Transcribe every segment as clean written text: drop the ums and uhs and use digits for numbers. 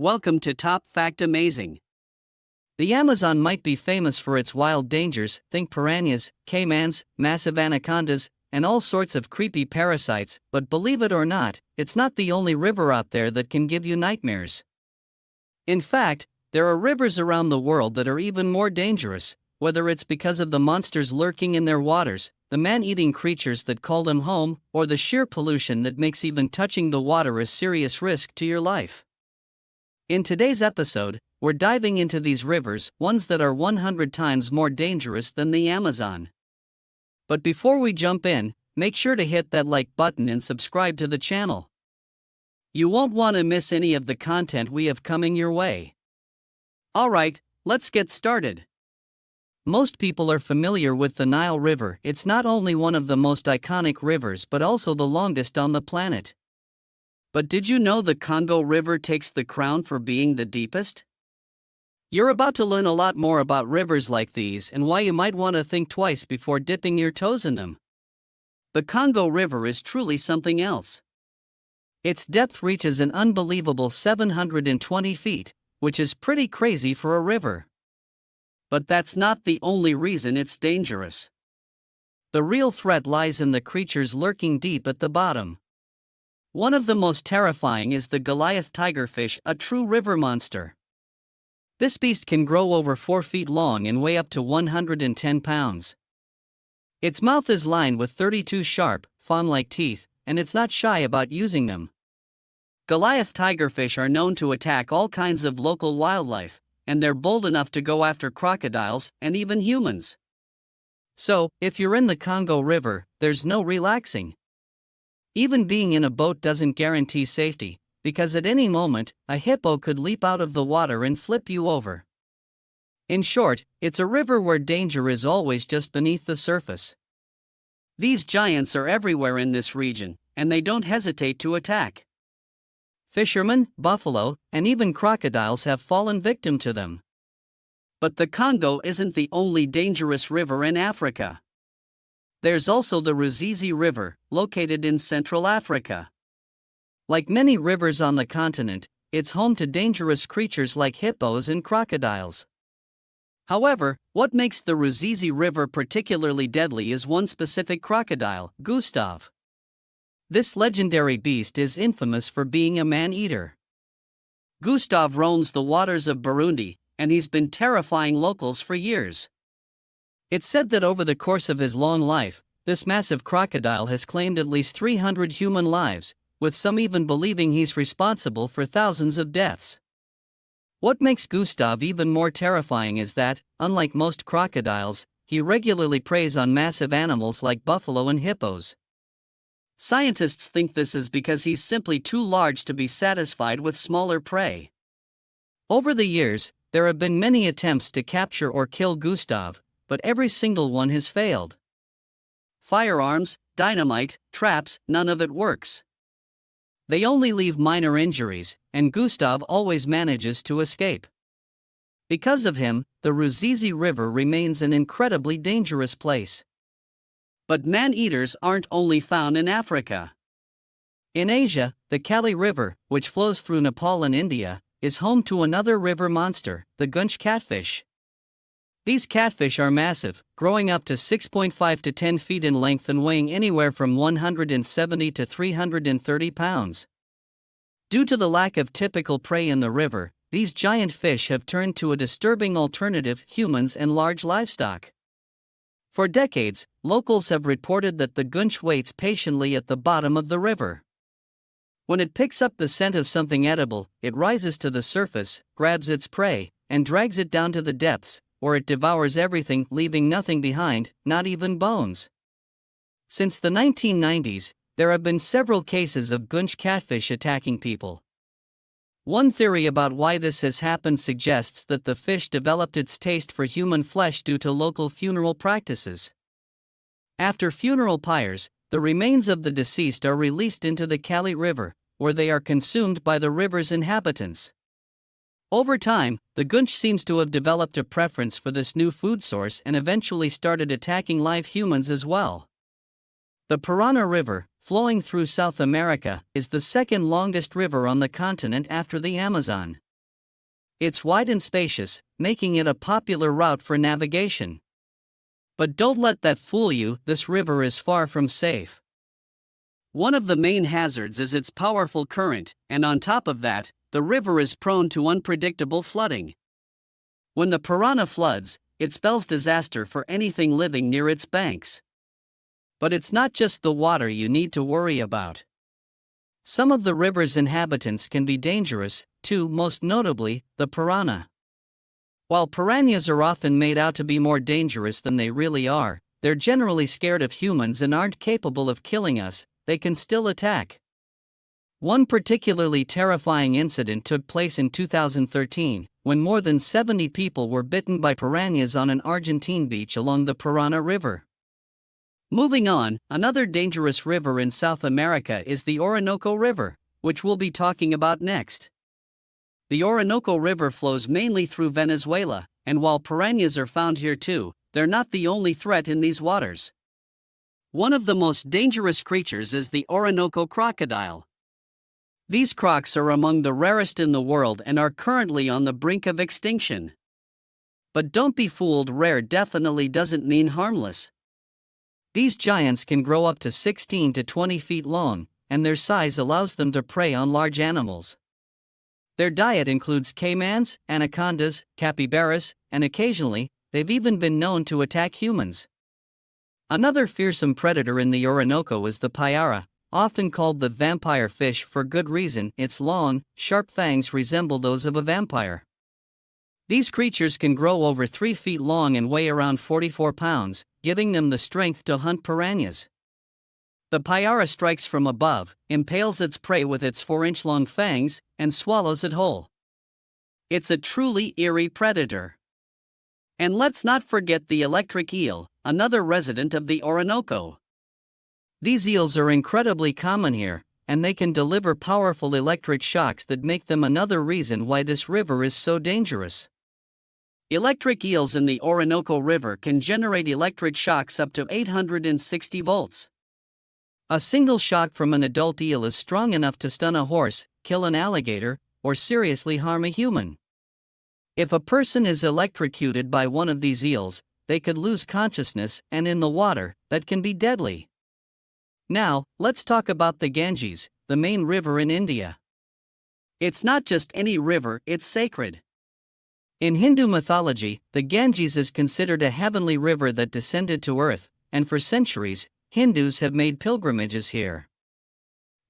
Welcome to Top Fact Amazing. The Amazon might be famous for its wild dangers, think piranhas, caimans, massive anacondas, and all sorts of creepy parasites, but believe it or not, it's not the only river out there that can give you nightmares. In fact, there are rivers around the world that are even more dangerous, whether it's because of the monsters lurking in their waters, the man-eating creatures that call them home, or the sheer pollution that makes even touching the water a serious risk to your life. In today's episode, we're diving into these rivers, ones that are 100 times more dangerous than the Amazon. But before we jump in, make sure to hit that like button and subscribe to the channel. You won't want to miss any of the content we have coming your way. Alright, let's get started. Most people are familiar with the Nile River. It's not only one of the most iconic rivers but also the longest on the planet. But did you know the Congo River takes the crown for being the deepest? You're about to learn a lot more about rivers like these and why you might want to think twice before dipping your toes in them. The Congo River is truly something else. Its depth reaches an unbelievable 720 feet, which is pretty crazy for a river. But that's not the only reason it's dangerous. The real threat lies in the creatures lurking deep at the bottom. One of the most terrifying is the Goliath tigerfish, a true river monster. This beast can grow over 4 feet long and weigh up to 110 pounds. Its mouth is lined with 32 sharp, fawn-like teeth, and it's not shy about using them. Goliath tigerfish are known to attack all kinds of local wildlife, and they're bold enough to go after crocodiles and even humans. So, if you're in the Congo River, there's no relaxing. Even being in a boat doesn't guarantee safety, because at any moment, a hippo could leap out of the water and flip you over. In short, it's a river where danger is always just beneath the surface. These giants are everywhere in this region, and they don't hesitate to attack. Fishermen, buffalo, and even crocodiles have fallen victim to them. But the Congo isn't the only dangerous river in Africa. There's also the Rusizi River, located in Central Africa. Like many rivers on the continent, it's home to dangerous creatures like hippos and crocodiles. However, what makes the Rusizi River particularly deadly is one specific crocodile, Gustav. This legendary beast is infamous for being a man-eater. Gustav roams the waters of Burundi, and he's been terrifying locals for years. It's said that over the course of his long life, this massive crocodile has claimed at least 300 human lives, with some even believing he's responsible for thousands of deaths. What makes Gustav even more terrifying is that, unlike most crocodiles, he regularly preys on massive animals like buffalo and hippos. Scientists think this is because he's simply too large to be satisfied with smaller prey. Over the years, there have been many attempts to capture or kill Gustav, but every single one has failed. Firearms, dynamite, traps, none of it works. They only leave minor injuries, and Gustav always manages to escape. Because of him, the Rusizi River remains an incredibly dangerous place. But man-eaters aren't only found in Africa. In Asia, the Kali River, which flows through Nepal and India, is home to another river monster, the goonch catfish. These catfish are massive, growing up to 6.5 to 10 feet in length and weighing anywhere from 170 to 330 pounds. Due to the lack of typical prey in the river, these giant fish have turned to a disturbing alternative: humans and large livestock. For decades, locals have reported that the goonch waits patiently at the bottom of the river. When it picks up the scent of something edible, it rises to the surface, grabs its prey, and drags it down to the depths, where it devours everything, leaving nothing behind, not even bones. Since the 1990s, there have been several cases of goonch catfish attacking people. One theory about why this has happened suggests that the fish developed its taste for human flesh due to local funeral practices. After funeral pyres, the remains of the deceased are released into the Kali River, where they are consumed by the river's inhabitants. Over time, the goonch seems to have developed a preference for this new food source and eventually started attacking live humans as well. The Paraná River, flowing through South America, is the second longest river on the continent after the Amazon. It's wide and spacious, making it a popular route for navigation. But don't let that fool you, this river is far from safe. One of the main hazards is its powerful current, and on top of that, the river is prone to unpredictable flooding. When the Paraná floods, it spells disaster for anything living near its banks. But it's not just the water you need to worry about. Some of the river's inhabitants can be dangerous, too, most notably, the piranha. While piranhas are often made out to be more dangerous than they really are, they're generally scared of humans and aren't capable of killing us. They can still attack. One particularly terrifying incident took place in 2013, when more than 70 people were bitten by piranhas on an Argentine beach along the Paraná River. Moving on, another dangerous river in South America is the Orinoco River, which we'll be talking about next. The Orinoco River flows mainly through Venezuela, and while piranhas are found here too, they're not the only threat in these waters. One of the most dangerous creatures is the Orinoco crocodile. These crocs are among the rarest in the world and are currently on the brink of extinction. But don't be fooled, rare definitely doesn't mean harmless. These giants can grow up to 16 to 20 feet long, and their size allows them to prey on large animals. Their diet includes caimans, anacondas, capybaras, and occasionally, they've even been known to attack humans. Another fearsome predator in the Orinoco is the payara, often called the vampire fish for good reason. Its long, sharp fangs resemble those of a vampire. These creatures can grow over 3 feet long and weigh around 44 pounds, giving them the strength to hunt piranhas. The payara strikes from above, impales its prey with its 4-inch-long fangs, and swallows it whole. It's a truly eerie predator. And let's not forget the electric eel, another resident of the Orinoco. These eels are incredibly common here, and they can deliver powerful electric shocks that make them another reason why this river is so dangerous. Electric eels in the Orinoco River can generate electric shocks up to 860 volts. A single shock from an adult eel is strong enough to stun a horse, kill an alligator, or seriously harm a human. If a person is electrocuted by one of these eels, they could lose consciousness, and in the water, that can be deadly. Now, let's talk about the Ganges, the main river in India. It's not just any river, it's sacred. In Hindu mythology, the Ganges is considered a heavenly river that descended to earth, and for centuries, Hindus have made pilgrimages here.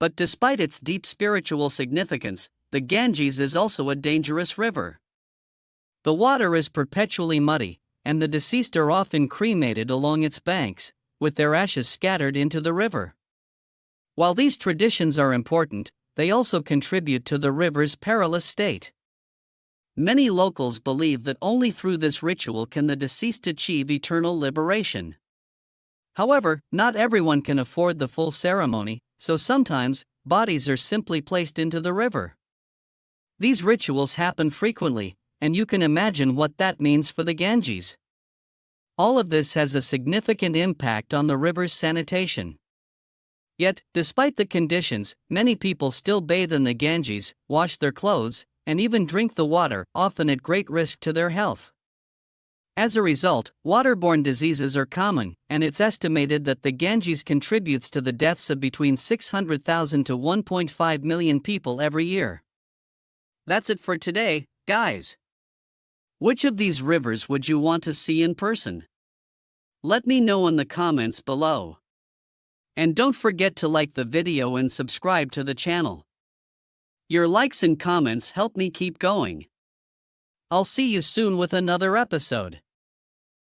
But despite its deep spiritual significance, the Ganges is also a dangerous river. The water is perpetually muddy, and the deceased are often cremated along its banks, with their ashes scattered into the river. While these traditions are important, they also contribute to the river's perilous state. Many locals believe that only through this ritual can the deceased achieve eternal liberation. However, not everyone can afford the full ceremony, so sometimes, bodies are simply placed into the river. These rituals happen frequently, and you can imagine what that means for the Ganges. All of this has a significant impact on the river's sanitation. Yet, despite the conditions, many people still bathe in the Ganges, wash their clothes, and even drink the water, often at great risk to their health. As a result, waterborne diseases are common, and it's estimated that the Ganges contributes to the deaths of between 600,000 to 1.5 million people every year. That's it for today, guys. Which of these rivers would you want to see in person? Let me know in the comments below. And don't forget to like the video and subscribe to the channel. Your likes and comments help me keep going. I'll see you soon with another episode.